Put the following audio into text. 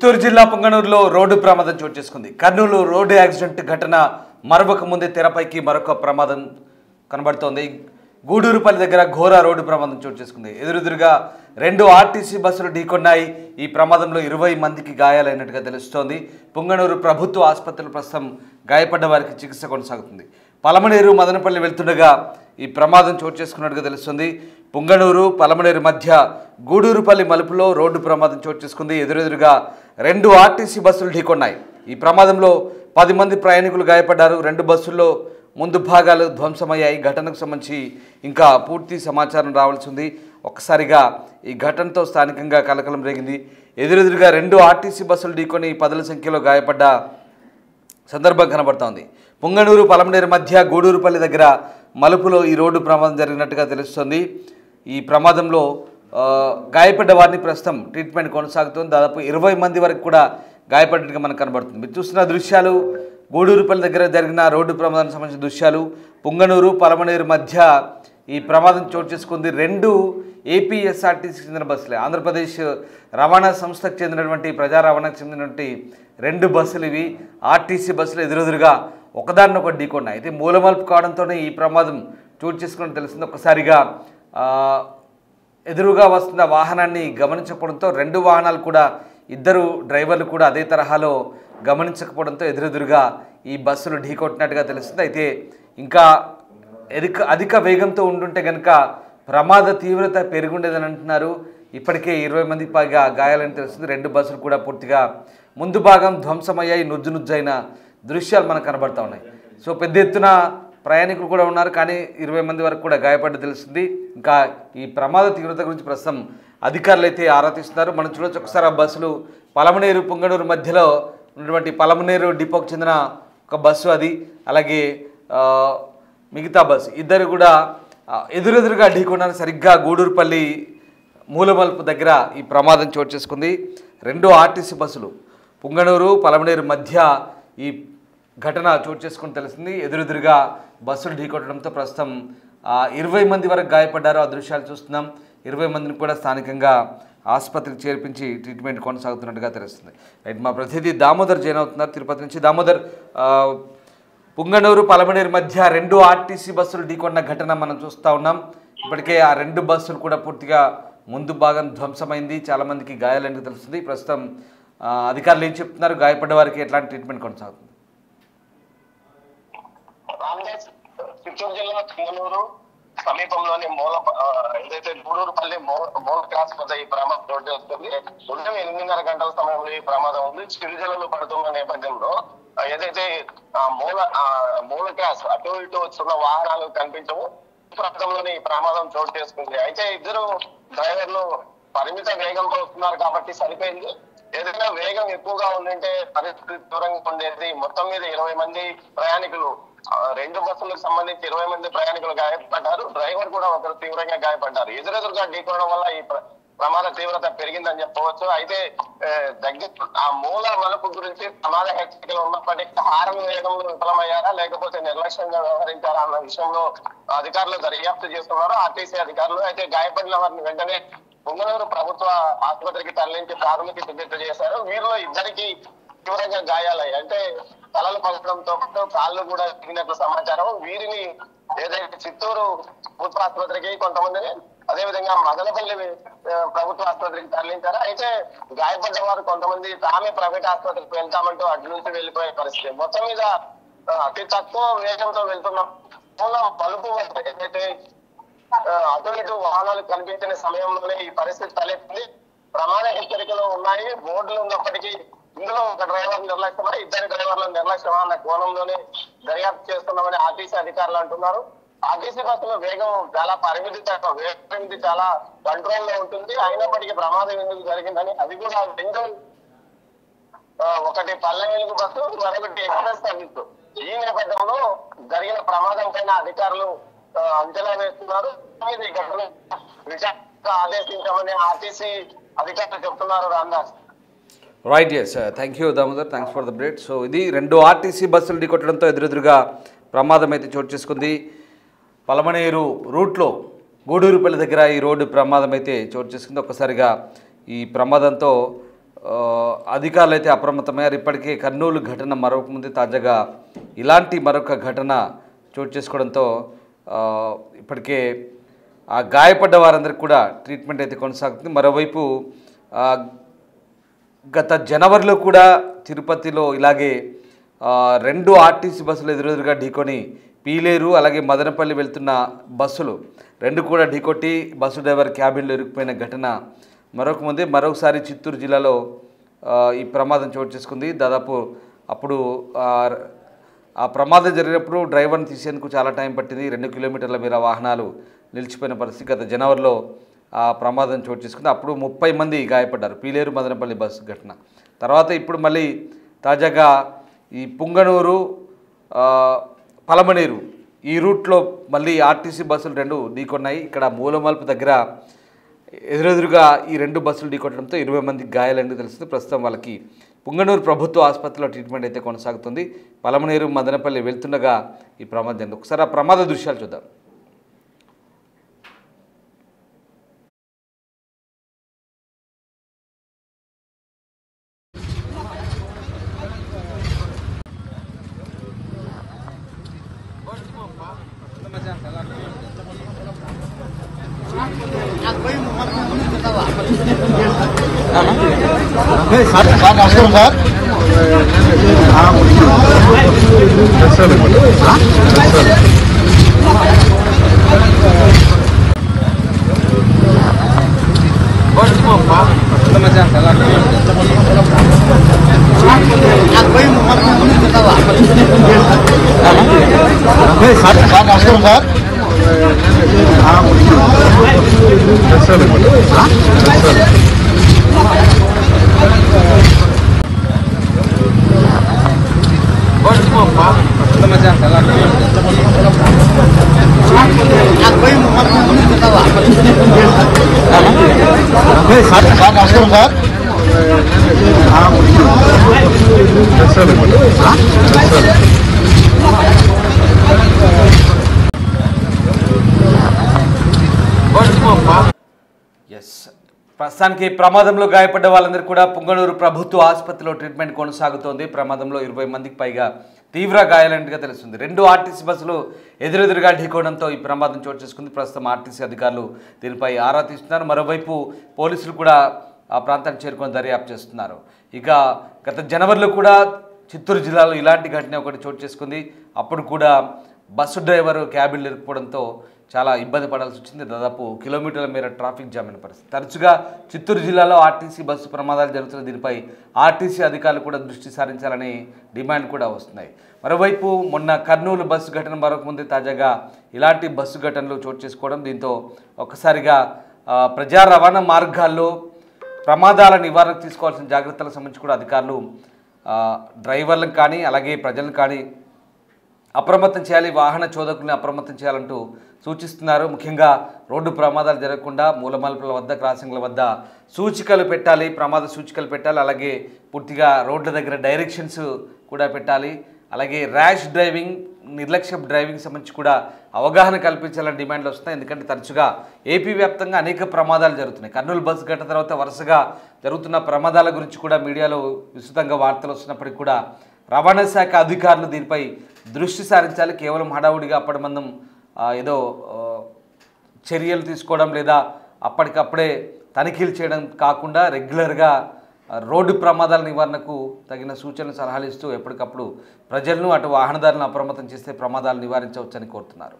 చిత్తూరు జిల్లా పొంగనూరులో రోడ్డు ప్రమాదం చోటు చేసుకుంది. కర్నూలు రోడ్డు యాక్సిడెంట్ ఘటన మరొక ముందే తెరపైకి మరొక ప్రమాదం కనబడుతోంది. గూడూరుపల్లి దగ్గర ఘోర రోడ్డు ప్రమాదం చోటు చేసుకుంది. ఎదురెదురుగా రెండు ఆర్టీసీ బస్సులు ఢీకొన్నాయి. ఈ ప్రమాదంలో 20 మందికి గాయాలైనట్టుగా తెలుస్తోంది. పొంగనూరు ప్రభుత్వ ఆసుపత్రిలో ప్రస్తుతం గాయపడ్డ వారికి చికిత్స కొనసాగుతుంది. పలమనేరు మదనపల్లి వెళ్తుండగా ఈ ప్రమాదం చోటు చేసుకున్నట్టుగా తెలుస్తుంది. పొంగనూరు పలమనేరు మధ్య గూడూరుపల్లి మలుపులో రోడ్డు ప్రమాదం చోటు చేసుకుంది. ఎదురెదురుగా రెండు ఆర్టీసీ బస్సులు ఢీకొన్నాయి. ఈ ప్రమాదంలో 10 మంది ప్రయాణికులు గాయపడ్డారు. రెండు బస్సుల్లో ముందు భాగాలు ధ్వంసమయ్యాయి. ఘటనకు సంబంధించి ఇంకా పూర్తి సమాచారం రావాల్సి ఉంది. ఒక్కసారిగా ఈ ఘటనతో స్థానికంగా కలకలం రేగింది. ఎదురెదురుగా రెండు ఆర్టీసీ బస్సులు ఢీకొని 10ల సంఖ్యలో గాయపడ్డ సందర్భం కనబడుతోంది. పొంగనూరు పలమనేరు మధ్య గూడూరుపల్లి దగ్గర మలుపులో ఈ రోడ్డు ప్రమాదం జరిగినట్టుగా తెలుస్తోంది. ఈ ప్రమాదంలో గాయపడ్డ వారిని ప్రస్తుతం ట్రీట్మెంట్ కొనసాగుతుంది. దాదాపు 20 మంది వరకు కూడా గాయపడ్డట్టుగా మనకు కనబడుతుంది. మీరు చూస్తున్న దృశ్యాలు గూడూరుపల్లి దగ్గర జరిగిన రోడ్డు ప్రమాదానికి సంబంధించిన దృశ్యాలు. పొంగనూరు పలమనేరు మధ్య ఈ ప్రమాదం చోటు చేసుకుంది. రెండు ఏపీఎస్ఆర్టీసీకి చెందిన బస్సులే. ఆంధ్రప్రదేశ్ రవాణా సంస్థకు చెందినటువంటి ప్రజా రవాణాకు చెందినటువంటి రెండు బస్సులు ఇవి. ఆర్టీసీ బస్సులు ఎదురెదురుగా ఒకదాన్నొకటి ఢీకొన్నాయి. అయితే మూలమలుపు కావడంతోనే ఈ ప్రమాదం చోటు చేసుకుని తెలిసింది. ఒక్కసారిగా ఎదురుగా వస్తున్న వాహనాన్ని గమనించకపోవడంతో రెండు వాహనాలు కూడా ఇద్దరు డ్రైవర్లు కూడా అదే తరహాలో గమనించకపోవడంతో ఎదురెదురుగా ఈ బస్సులు ఢీకొట్టినట్టుగా తెలుస్తుంది. అయితే ఇంకా అధిక వేగంతో ఉండుంటే కనుక ప్రమాద తీవ్రత పెరుగుండేదని అంటున్నారు. ఇప్పటికే 20 మందికి పైగా గాయాలని తెలుస్తుంది. రెండు బస్సులు కూడా పూర్తిగా ముందు భాగం ధ్వంసమయ్యాయి. నుజ్జునుజ్జైన దృశ్యాలు మనకు కనబడతా ఉన్నాయి. సో పెద్ద ఎత్తున ప్రయాణికులు కూడా ఉన్నారు, కానీ 20 మంది వరకు కూడా గాయపడ్డ తెలుస్తుంది. ఇంకా ఈ ప్రమాద తీవ్రత గురించి ప్రస్తుతం అధికారులు అయితే ఆరా తీస్తున్నారు. మనం చూడొచ్చు ఒకసారి ఆ బస్సులు పలమనేరు పొంగనూరు మధ్యలో ఉన్నటువంటి పలమనేరు డిపోకి చెందిన ఒక బస్సు అది, అలాగే మిగతా బస్సు ఇద్దరు కూడా ఎదురెదురుగా ఢీకొన్నారు. సరిగ్గా గూడూరుపల్లి మూలమలుపు దగ్గర ఈ ప్రమాదం చోటు చేసుకుంది. రెండు ఆర్టీసీ బస్సులు పొంగనూరు పలమనేరు మధ్య ఈ ఘటన చోటు చేసుకుని తెలిసింది. ఎదురెదురుగా బస్సులు ఢీకొట్టడంతో ప్రస్తుతం 20 మంది వరకు గాయపడ్డారు. ఆ దృశ్యాలు చూస్తున్నాం. 20 మందిని కూడా స్థానికంగా ఆసుపత్రికి చేర్పించి ట్రీట్మెంట్ కొనసాగుతున్నట్టుగా తెలుస్తుంది. రైట్, మా ప్రతినిధి దామోదర్ జైన్ అవుతున్నారు తిరుపతి నుంచి. దామోదర్, పొంగనూరు పలమనేరు మధ్య రెండు ఆర్టీసీ బస్సులు ఢీకొన్న ఘటన మనం చూస్తూ ఉన్నాం. ఇప్పటికే ఆ రెండు బస్సులు కూడా పూర్తిగా ముందు భాగం ధ్వంసమైంది. చాలామందికి గాయాలని తెలుస్తుంది. ప్రస్తుతం అధికారులు ఏం చెప్తున్నారు? గాయపడ్డ వారికి ఎట్లాంటి ట్రీట్మెంట్ కొనసాగుతుంది? చిత్తూరు జిల్లా పొంగనూరు సమీపంలోని ఏదైతే గూడూరుపల్లి మూల క్రాస్ వద్ద ఈ ప్రమాదం చోటు చేసుకుంది. ఉదయం 8:30 గంటల సమయంలో ఈ ప్రమాదం ఉంది. చిరుజల్లులు పడుతున్న నేపథ్యంలో ఏదైతే మూల క్రాస్ అటు ఇటు వస్తున్న వాహనాలు కనిపించవు. ప్రాంతంలోనే ఈ ప్రమాదం చోటు చేసుకుంది. అయితే ఇద్దరు డ్రైవర్లు పరిమిత వేగంతో వస్తున్నారు కాబట్టి సరిపోయింది. ఏదైనా వేగం ఎక్కువగా ఉందంటే పరిస్థితి దూరంగా ఉండేది. మొత్తం మీద 20 మంది ప్రయాణికులు, రెండు బస్సులకు సంబంధించి 20 మంది ప్రయాణికులు గాయపడ్డారు. డ్రైవర్ కూడా ఒకరు తీవ్రంగా గాయపడ్డారు. ఎదురెదురుగా ఢీకొనడం వల్ల ఈ ప్రమాద తీవ్రత పెరిగిందని చెప్పవచ్చు. అయితే ఆ మూల మలుపు గురించి ప్రమాద హెచ్చరికలు ఉన్నప్పటికీ హారన్ వేగంలో విఫలమయ్యారా లేకపోతే నిర్లక్ష్యంగా వ్యవహరించారా అన్న విషయంలో అధికారులు దర్యాప్తు చేస్తున్నారు, ఆర్టీసీ అధికారులు. అయితే గాయపడిన వారిని వెంటనే పొంగనూరు ప్రభుత్వ ఆసుపత్రికి తరలించి ప్రాథమిక చికిత్స చేశారు. వీరిలో ఇద్దరికి తీవ్రంగా గాయాలయ్యాయి. అంటే తలలు పగలడంతో పాటు కాళ్ళు కూడా తిరిగినట్లు సమాచారం. వీరిని ఏదైతే చిత్తూరు ప్రభుత్వ ఆసుపత్రికి, కొంతమందిని అదేవిధంగా మదనపల్లి ప్రభుత్వ ఆసుపత్రికి తరలించారు. అయితే గాయపడ్డ వారు కొంతమంది తామే ప్రైవేట్ ఆసుపత్రికి వెళ్తామంటూ అటు నుంచి వెళ్ళిపోయే పరిస్థితి. మొత్తం మీద అతి తక్కువ వేగంతో వెళ్తున్న పలుపు ఏదైతే అటు ఇటు వాహనాలు కనిపించిన సమయంలోనే ఈ పరిస్థితి తలెత్తింది. ప్రమాద హెచ్చరికలు ఉన్నాయి, బోర్డులు ఉన్నప్పటికీ ఇందులో ఒక డ్రైవర్ నిర్లక్ష్యమా, ఇద్దరు డ్రైవర్ల నిర్లక్ష్యమా అన్న కోణంలోనే దర్యాప్తు చేస్తున్నామని ఆర్టీసీ అధికారులు అంటున్నారు. ఆర్టీసీ బస్సులో వేగం చాలా పరిమితి చాలా కంట్రోల్ లో ఉంటుంది. అయినప్పటికీ ప్రమాదం ఎందుకు జరిగిందని అది కూడా రెండు, ఒకటి పల్లె వెలుగు బస్సు, మరొకటి ఎక్స్ప్రెస్ సర్వీస్. ఈ నేపథ్యంలో జరిగిన ప్రమాదం పైన అధికారులు అంచనా వేస్తున్నారు. ఈ ఘటన విచారణ ఆదేశించామని ఆర్టీసీ అధికారులు చెప్తున్నారు. Ramdas. Right, yes, thank you Damodar, thanks for the update. So ఇది రెండు ఆర్టీసీ బస్సులు ఢీకొట్టడంతో ఎదురెదురుగా ప్రమాదం అయితే చోటు చేసుకుంది. పలమనేరు రూట్లో గూడూరుపల్లి దగ్గర ఈ రోడ్డు ప్రమాదం అయితే చోటు చేసుకుంది. ఒక్కసారిగా ఈ ప్రమాదంతో అధికారులు అయితే అప్రమత్తమయ్యారు. ఇప్పటికే కర్నూలు ఘటన మరొక ముందే తాజాగా ఇలాంటి మరొక ఘటన చోటు చేసుకోవడంతో ఇప్పటికే ఆ గాయపడ్డ వారందరికీ కూడా ట్రీట్మెంట్ అయితే కొనసాగుతుంది. మరోవైపు గత జనవరిలో కూడా తిరుపతిలో ఇలాగే 2 ఆర్టీసీ బస్సులు ఎదురెదురుగా ఢీకొని పీలేరు అలాగే మదనపల్లి వెళ్తున్న బస్సులు 2 కూడా ఢీకొట్టి బస్సు డ్రైవర్ క్యాబిన్లో ఇరుక్కుపోయిన ఘటన మరొకసారి చిత్తూరు జిల్లాలో ఈ ప్రమాదం చోటు చేసుకుంది. దాదాపు అప్పుడు ఆ ప్రమాదం జరిగినప్పుడు డ్రైవర్ని తీసేందుకు చాలా టైం పట్టింది. 2 కిలోమీటర్ల మేర వాహనాలు నిలిచిపోయిన పరిస్థితి. గత జనవరిలో ఆ ప్రమాదం చోటు చేసుకుంది. అప్పుడు 30 మంది గాయపడ్డారు. పీలేరు మదనపల్లి బస్సు ఘటన తర్వాత ఇప్పుడు మళ్ళీ తాజాగా ఈ పుంగనూరు పలమనేరు ఈ రూట్లో మళ్ళీ ఆర్టీసీ బస్సులు 2 ఢీకొన్నాయి. ఇక్కడ మూలమల్పు దగ్గర ఎదురెదురుగా ఈ 2 బస్సులు ఢీకొట్టడంతో 20 మందికి గాయాలని తెలుస్తుంది. ప్రస్తుతం వాళ్ళకి పుంగనూరు ప్రభుత్వ ఆసుపత్రిలో ట్రీట్మెంట్ అయితే కొనసాగుతుంది. పలమనేరు మదనపల్లి వెళ్తుండగా ఈ ప్రమాదం జరిగింది. ఒకసారి ఆ ప్రమాద దృశ్యాలు చూద్దాం. ప్రస్తుతానికి ప్రమాదంలో గాయపడ్డ వాళ్ళందరూ కూడా పుంగనూరు ప్రభుత్వ ఆసుపత్రిలో ట్రీట్మెంట్ కొనసాగుతోంది. ప్రమాదంలో 20 మందికి పైగా తీవ్ర గాయాలైనట్టుగా తెలుస్తుంది. 2 ఆర్టీసీ బస్సులు ఎదురెదురుగా ఢీకోవడంతో ఈ ప్రమాదం చోటు చేసుకుంది. ప్రస్తుతం ఆర్టీసీ అధికారులు దీనిపై ఆరా తీస్తున్నారు. మరోవైపు పోలీసులు కూడా ఆ ప్రాంతానికి చేరుకొని దర్యాప్తు చేస్తున్నారు. ఇక గత జనవరిలో కూడా చిత్తూరు జిల్లాలో ఇలాంటి ఘటన ఒకటి చోటు చేసుకుంది. అప్పుడు కూడా బస్సు డ్రైవర్ క్యాబిన్లో ఇరుక్కుపోవడంతో చాలా ఇబ్బంది పడాల్సి వచ్చింది. దాదాపు కిలోమీటర్ల మేర ట్రాఫిక్ జామ్ అయిన పరిస్థితి. తరచుగా చిత్తూరు జిల్లాలో ఆర్టీసీ బస్సు ప్రమాదాలు జరుగుతున్న దీనిపై ఆర్టీసీ అధికారులు కూడా దృష్టి సారించాలని డిమాండ్ కూడా వస్తున్నాయి. మరోవైపు మొన్న కర్నూలు బస్సు ఘటన మరొక ముందే తాజాగా ఇలాంటి బస్సు ఘటనలు చోటు చేసుకోవడం, దీంతో ఒక్కసారిగా ప్రజా రవాణా మార్గాల్లో ప్రమాదాల నివారణకు తీసుకోవాల్సిన జాగ్రత్తలకు సంబంధించి కూడా అధికారులు డ్రైవర్లకు కానీ అలాగే ప్రజలను కానీ అప్రమత్తం చేయాలి, వాహన చోదకుల్ని అప్రమత్తం చేయాలంటూ సూచిస్తున్నారు. ముఖ్యంగా రోడ్డు ప్రమాదాలు జరగకుండా మూలమల్పుల వద్ద క్రాసింగ్ల వద్ద సూచికలు పెట్టాలి, ప్రమాద సూచికలు పెట్టాలి. అలాగే పూర్తిగా రోడ్ల దగ్గర డైరెక్షన్స్ కూడా పెట్టాలి. అలాగే ర్యాష్ డ్రైవింగ్, నిర్లక్ష్య డ్రైవింగ్ సంబంధించి కూడా అవగాహన కల్పించాలని డిమాండ్లు వస్తున్నాయి. ఎందుకంటే తరచుగా ఏపీ వ్యాప్తంగా అనేక ప్రమాదాలు జరుగుతున్నాయి. కర్నూలు బస్సు ఘటన తర్వాత వరుసగా జరుగుతున్న ప్రమాదాల గురించి కూడా మీడియాలో విస్తృతంగా వార్తలు వస్తున్నప్పటికీ కూడా రవాణా శాఖ అధికారులు దీనిపై దృష్టి సారించాలి. కేవలం హడావుడిగా అప్పటిమందం ఏదో చర్యలు తీసుకోవడం లేదా అప్పటికప్పుడే తనిఖీలు చేయడం కాకుండా రెగ్యులర్గా రోడ్డు ప్రమాదాల నివారణకు తగిన సూచనలు సలహాలు ఇస్తూ ఎప్పటికప్పుడు ప్రజలను అటు వాహనదారులను అప్రమత్తం చేస్తే ప్రమాదాలు నివారించవచ్చని కోరుతున్నారు.